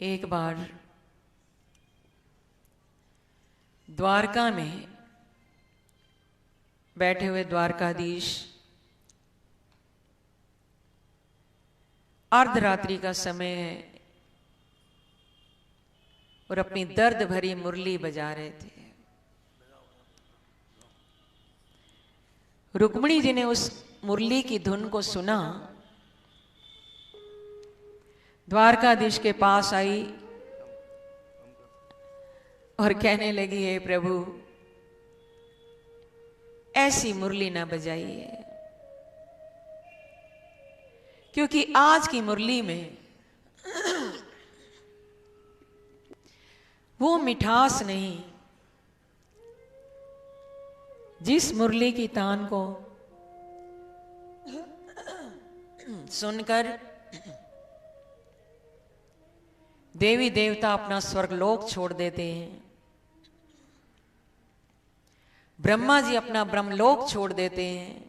एक बार द्वारका में बैठे हुए द्वारकाधीश अर्धरात्रि का समय है और अपनी दर्द भरी मुरली बजा रहे थे। रुक्मिणी जी ने उस मुरली की धुन को सुना, द्वारकाधीश के पास आई और कहने लगी, हे प्रभु ऐसी मुरली ना बजाइए, क्योंकि आज की मुरली में वो मिठास नहीं जिस मुरली की तान को सुनकर देवी देवता अपना स्वर्गलोक छोड़ देते हैं, ब्रह्मा जी अपना ब्रह्मलोक छोड़ देते हैं,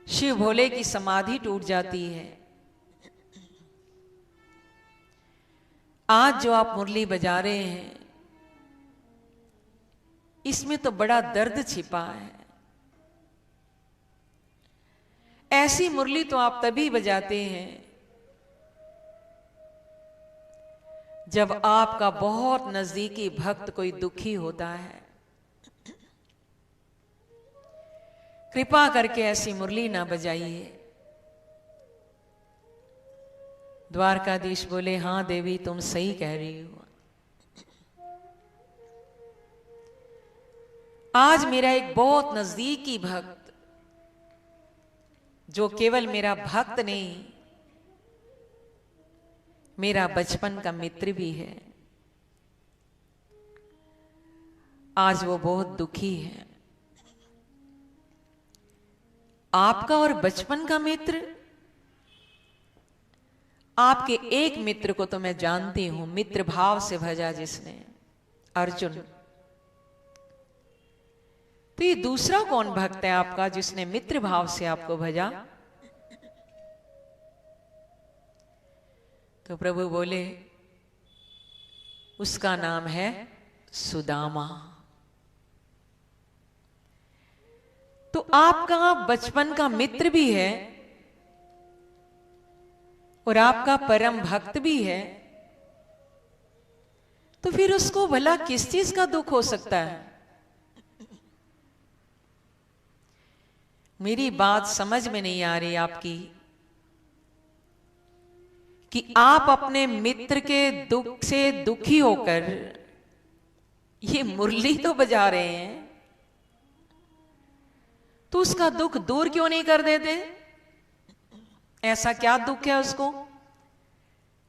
शिव भोले की समाधि टूट जाती है। आज जो आप मुरली बजा रहे हैं इसमें तो बड़ा दर्द छिपा है। ऐसी मुरली तो आप तभी बजाते हैं जब आपका बहुत नजदीकी भक्त कोई दुखी होता है। कृपा करके ऐसी मुरली ना बजाइए। द्वारकाधीश बोले, हाँ देवी तुम सही कह रही हो। आज मेरा एक बहुत नजदीकी भक्त, जो केवल मेरा भक्त नहीं मेरा बचपन का मित्र भी है, आज वो बहुत दुखी है। आपका और बचपन का मित्र, आपके एक मित्र को तो मैं जानती हूं, मित्र भाव से भजा जिसने, अर्जुन। तो ये दूसरा कौन भक्त है आपका जिसने मित्र भाव से आपको भजा? तो प्रभु बोले, उसका नाम है सुदामा। तो आपका बचपन का मित्र भी है और आपका परम भक्त भी है, तो फिर उसको भला किस चीज का दुख हो सकता है? मेरी बात समझ में नहीं आ रही आपकी कि आप अपने मित्र के दुख से दुखी होकर ये मुरली तो बजा रहे हैं, तो उसका दुख दूर क्यों नहीं कर देते? ऐसा क्या दुख है उसको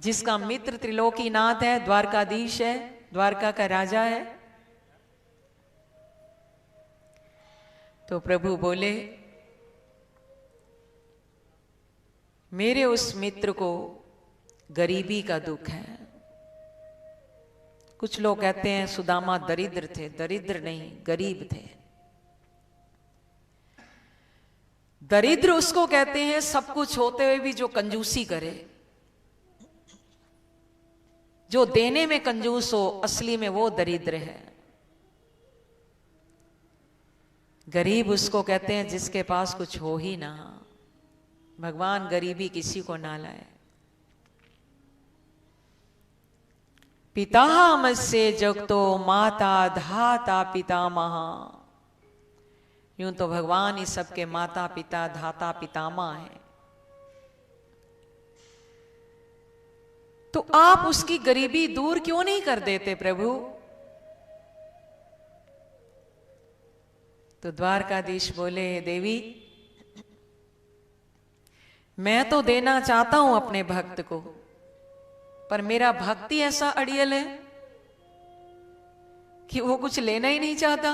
जिसका मित्र त्रिलोकीनाथ है, द्वारकाधीश है, द्वारका का राजा है? तो प्रभु बोले, मेरे उस मित्र को गरीबी का दुख है। कुछ लोग कहते हैं सुदामा दरिद्र थे, दरिद्र नहीं, गरीब थे। दरिद्र उसको कहते हैं सब कुछ होते हुए भी जो कंजूसी करे, जो देने में कंजूस हो, असली में वो दरिद्र है। गरीब उसको कहते हैं जिसके पास कुछ हो ही ना। भगवान गरीबी किसी को ना लाए। पिता हमसे जगतो माता धाता पितामहा। यूं तो भगवान ही सबके माता पिता धाता पितामह है। तो आप उसकी गरीबी दूर क्यों नहीं कर देते प्रभु? तो द्वारकाधीश बोले, देवी मैं तो देना चाहता हूं अपने भक्त को, पर मेरा भक्त ही ऐसा अड़ियल है कि वो कुछ लेना ही नहीं चाहता।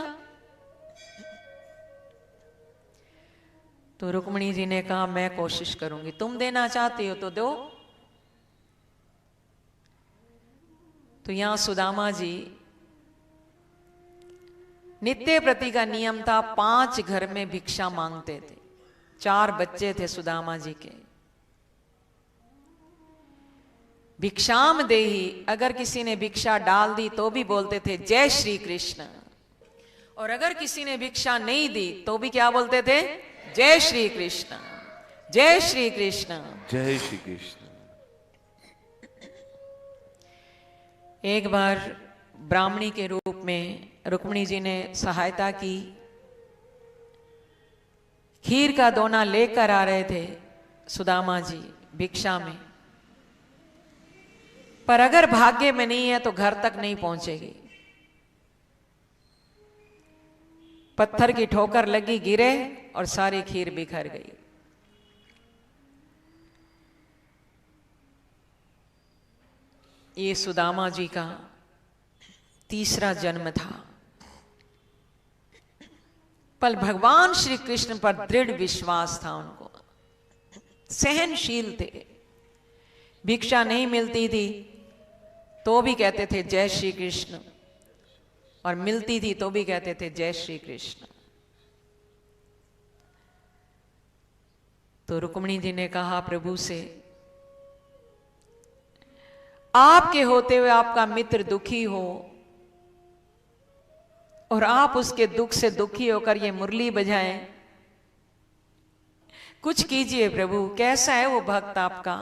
तो रुक्मिणी जी ने कहा, मैं कोशिश करूंगी, तुम देना चाहती हो तो दो। तो यहां सुदामा जी, नित्य प्रति का नियम था 5 घर में भिक्षा मांगते थे। 4 बच्चे थे सुदामा जी के। भिक्षाम देही, अगर किसी ने भिक्षा डाल दी तो भी बोलते थे जय श्री कृष्ण, और अगर किसी ने भिक्षा नहीं दी तो भी क्या बोलते थे, जय श्री कृष्ण, जय श्री कृष्ण, जय श्री कृष्ण। एक बार ब्राह्मणी के रूप में रुक्मिणी जी ने सहायता की। खीर का दोना लेकर आ रहे थे सुदामा जी भिक्षा में, पर अगर भाग्य में नहीं है तो घर तक नहीं पहुंचेगी। पत्थर की ठोकर लगी, गिरे और सारी खीर बिखर गई। ये सुदामा जी का तीसरा जन्म था। पर भगवान श्री कृष्ण पर दृढ़ विश्वास था उनको, सहनशील थे। भिक्षा नहीं मिलती थी तो भी कहते थे जय श्री कृष्ण, और मिलती थी तो भी कहते थे जय श्री कृष्ण। तो रुक्मिणी जी ने कहा प्रभु से, आपके होते हुए आपका मित्र दुखी हो और आप उसके दुख से दुखी होकर ये मुरली बजाएं, कुछ कीजिए प्रभु, कैसा है वो भक्त आपका।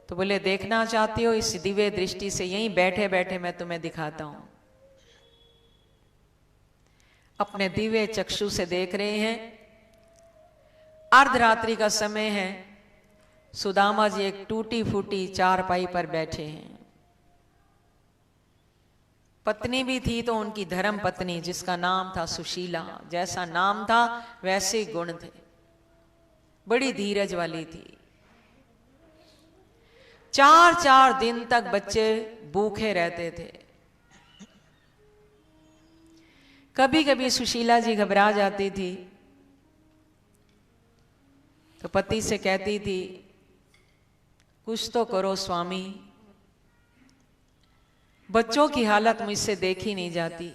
तो बोले देखना चाहती हो, इस दिव्य दृष्टि से यहीं बैठे बैठे मैं तुम्हें दिखाता हूं। अपने दिव्य चक्षु से देख रहे हैं, अर्धरात्रि का समय है। सुदामा जी एक टूटी फूटी चारपाई पर बैठे हैं। पत्नी भी थी तो उनकी धर्म पत्नी, जिसका नाम था सुशीला। जैसा नाम था वैसे गुण थे, बड़ी धीरज वाली थी। 4-4 दिन तक बच्चे भूखे रहते थे। कभी कभी सुशीला जी घबरा जाती थी तो पति से कहती थी, कुछ तो करो स्वामी, बच्चों की हालत मुझसे देखी नहीं जाती।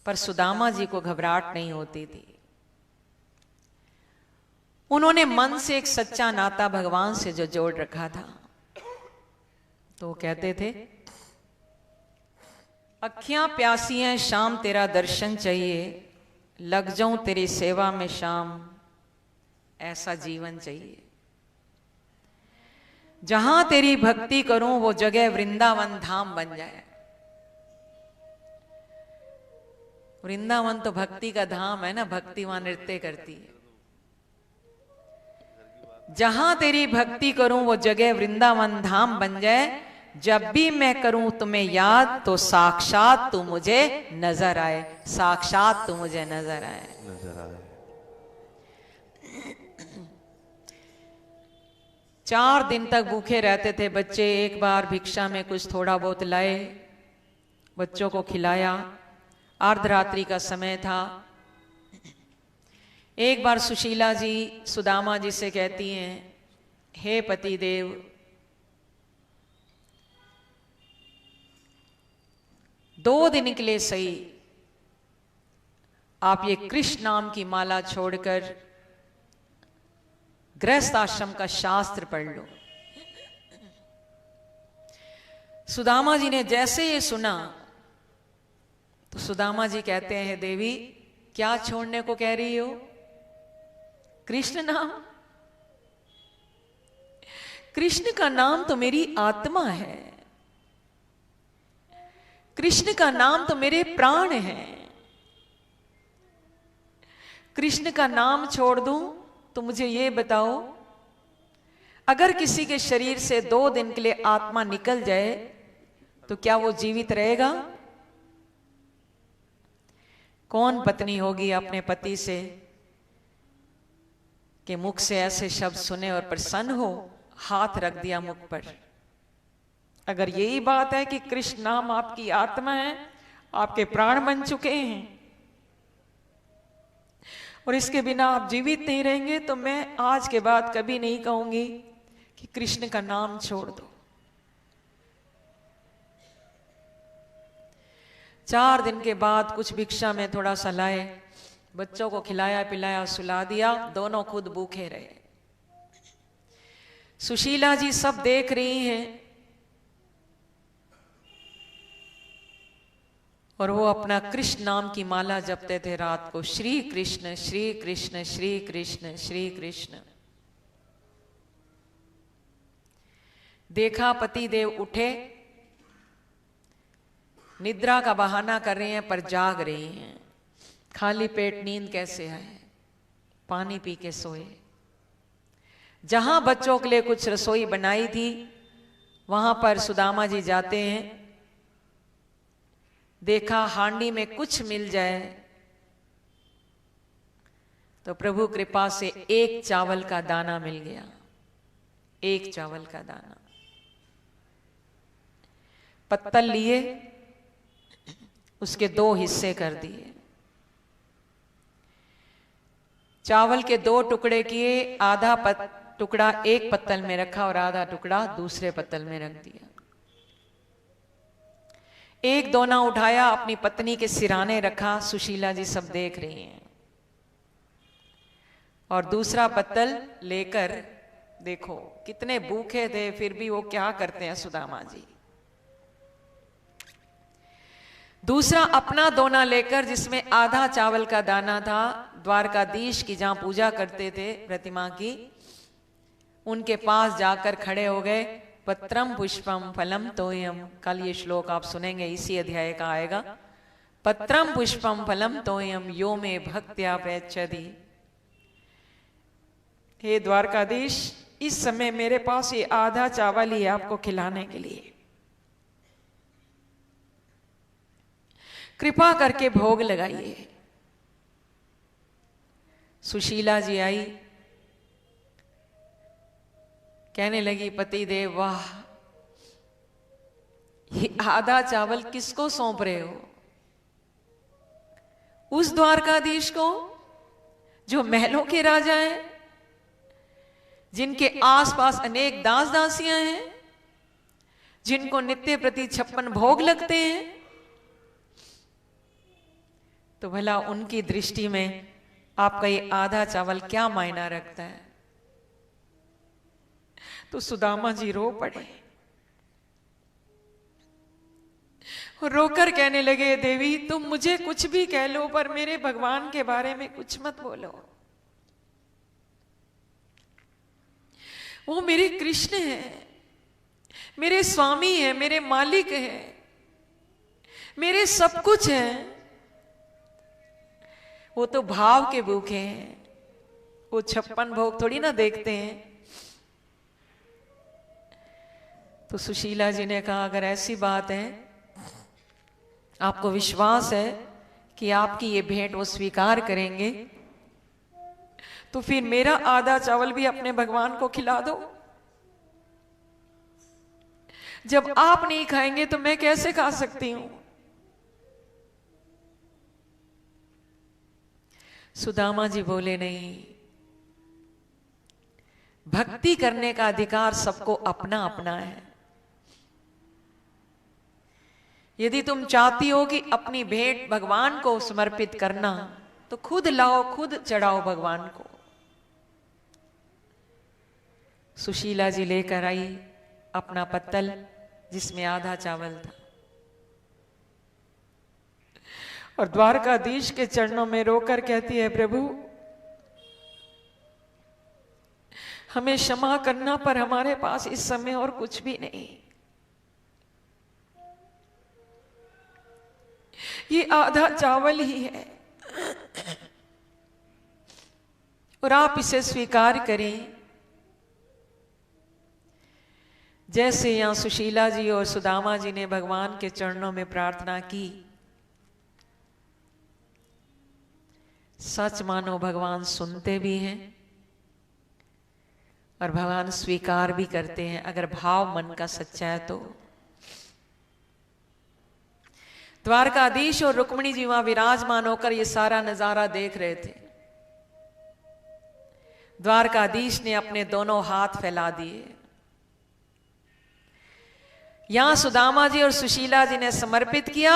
पर सुदामा जी को घबराहट नहीं होती थी। उन्होंने मन से एक सच्चा नाता भगवान से जो जोड़ रखा था, तो वो कहते थे, अखियां प्यासी हैं शाम तेरा दर्शन चाहिए, लग जाऊं तेरी सेवा में शाम, ऐसा जीवन चाहिए। जहां तेरी भक्ति करूं वो जगह वृंदावन धाम बन जाए। वृंदावन तो भक्ति का धाम है ना, भक्ति वहां नृत्य करती है। जहां तेरी भक्ति करूं वो जगह वृंदावन धाम बन जाए। जब भी मैं करूं तुम्हें याद तो साक्षात तू मुझे नजर आए, साक्षात तू मुझे नजर आए। 4 दिन तक भूखे रहते थे बच्चे। एक बार भिक्षा में कुछ थोड़ा बहुत लाए, बच्चों को खिलाया। अर्धरात्रि का समय था। एक बार सुशीला जी सुदामा जी से कहती हैं, हे पति देव, दो दिन के लिए सही आप ये कृष्ण नाम की माला छोड़कर गृहस्थ आश्रम का शास्त्र पढ़ लो। सुदामा जी ने जैसे ये सुना तो सुदामा जी कहते हैं, देवी क्या छोड़ने को कह रही हो? कृष्ण नाम? कृष्ण का नाम तो मेरी आत्मा है, कृष्ण का नाम तो मेरे प्राण है। कृष्ण का नाम छोड़ दूं तो मुझे ये बताओ, अगर किसी के शरीर से 2 दिन के लिए आत्मा निकल जाए तो क्या वो जीवित रहेगा? कौन पत्नी होगी अपने पति से कि मुख से ऐसे शब्द सुने और प्रसन्न हो? हाथ रख दिया मुख पर। अगर यही बात है कि कृष्ण नाम आपकी आत्मा है, आपके प्राण बन चुके हैं और इसके बिना आप जीवित नहीं रहेंगे, तो मैं आज के बाद कभी नहीं कहूंगी कि कृष्ण का नाम छोड़ दो। 4 दिन के बाद कुछ भिक्षा में थोड़ा सा लाए, बच्चों को खिलाया पिलाया सुला दिया। दोनों खुद भूखे रहे। सुशीला जी सब देख रही हैं और वो अपना कृष्ण नाम की माला जपते थे रात को, श्री कृष्ण श्री कृष्ण श्री कृष्ण श्री कृष्ण। देखा पति देव उठे, निद्रा का बहाना कर रहे हैं पर जाग रही हैं। खाली पेट नींद कैसे आए, पानी पी के सोए। जहां बच्चों के लिए कुछ रसोई बनाई थी वहां पर सुदामा जी जाते हैं, देखा हांडी में कुछ मिल जाए तो प्रभु कृपा से एक चावल का दाना मिल गया, एक चावल का दाना। पत्तल लिए, उसके 2 हिस्से कर दिए, चावल के 2 टुकड़े किए, आधा टुकड़ा एक पत्तल में रखा और आधा टुकड़ा दूसरे पत्तल में रख दिया। एक दोना उठाया, अपनी पत्नी के सिराने रखा, सुशीला जी सब देख रही हैं। और दूसरा पत्तल लेकर, देखो कितने भूखे थे फिर भी वो क्या करते हैं सुदामा जी। दूसरा अपना दोना लेकर, जिसमें आधा चावल का दाना था, द्वारकाधीश की जहां पूजा करते थे प्रतिमा की, उनके पास जाकर खड़े हो गए। पत्रम पुष्पम फलम तोयम, कल ये श्लोक आप सुनेंगे, इसी अध्याय का आएगा। पत्रम पुष्पम फलम तोयम यो में भक्त्या प्रयच्छति। हे द्वारकाधीश, इस समय मेरे पास ये आधा चावल ही आपको खिलाने के लिए, कृपा करके भोग लगाइए। सुशीला जी आई, कहने लगी पति देव वाह, ये आधा चावल किसको सौंप रहे हो? उस द्वारकाधीश को जो महलों के राजा हैं, जिनके आसपास अनेक दास दासियां हैं, जिनको नित्य प्रति 56 भोग लगते हैं, तो भला उनकी दृष्टि में आपका ये आधा चावल क्या मायना रखता है? तो सुदामा जी रो पड़े और रोकर कहने लगे, देवी तुम मुझे कुछ भी कह लो पर मेरे भगवान के बारे में कुछ मत बोलो। वो मेरे कृष्ण हैं, मेरे स्वामी हैं, मेरे मालिक हैं, मेरे सब कुछ हैं। वो तो भाव के भूखे हैं, वो 56 भोग थोड़ी ना देखते हैं। तो सुशीला जी ने कहा, अगर ऐसी बात है, आपको विश्वास है कि आपकी ये भेंट वो स्वीकार करेंगे, तो फिर मेरा आधा चावल भी अपने भगवान को खिला दो। जब आप नहीं खाएंगे तो मैं कैसे खा सकती हूं? सुदामा जी बोले, नहीं, भक्ति करने का अधिकार सबको अपना अपना है। यदि तुम चाहती हो कि अपनी भेंट भगवान को समर्पित करना, तो खुद लाओ, खुद चढ़ाओ भगवान को। सुशीला जी लेकर आई अपना पत्तल, जिसमें आधा चावल था, और द्वारकाधीश के चरणों में रोकर कहती है, प्रभु हमें क्षमा करना, पर हमारे पास इस समय और कुछ भी नहीं। ये आधा चावल ही है और आप इसे स्वीकार करें। जैसे यहां सुशीला जी और सुदामा जी ने भगवान के चरणों में प्रार्थना की, सच मानो भगवान सुनते भी हैं और भगवान स्वीकार भी करते हैं, अगर भाव मन का सच्चा है तो। द्वारकाधीश और रुक्मिणी जी वहां विराजमान होकर ये सारा नजारा देख रहे थे। द्वारकाधीश ने अपने दोनों हाथ फैला दिए। यहां सुदामा जी और सुशीला जी ने समर्पित किया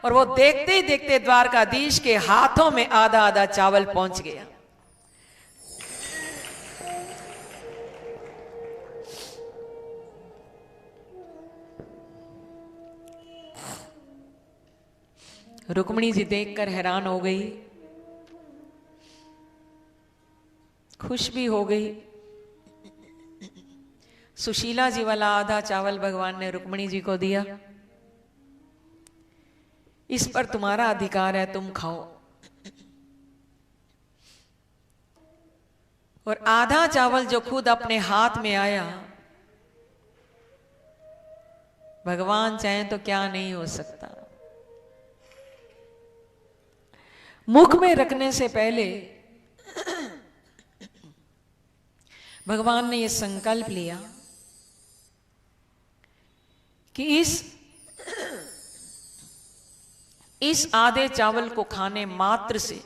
और वो देखते ही देखते द्वारकाधीश के हाथों में आधा आधा चावल पहुंच गया। रुक्मिणी जी देखकर हैरान हो गई, खुश भी हो गई। सुशीला जी वाला आधा चावल भगवान ने रुक्मिणी जी को दिया, इस पर तुम्हारा अधिकार है, तुम खाओ। और आधा चावल जो खुद अपने हाथ में आया, भगवान चाहें तो क्या नहीं हो सकता। मुख में रखने से पहले भगवान ने यह संकल्प लिया कि इस आधे चावल को खाने मात्र से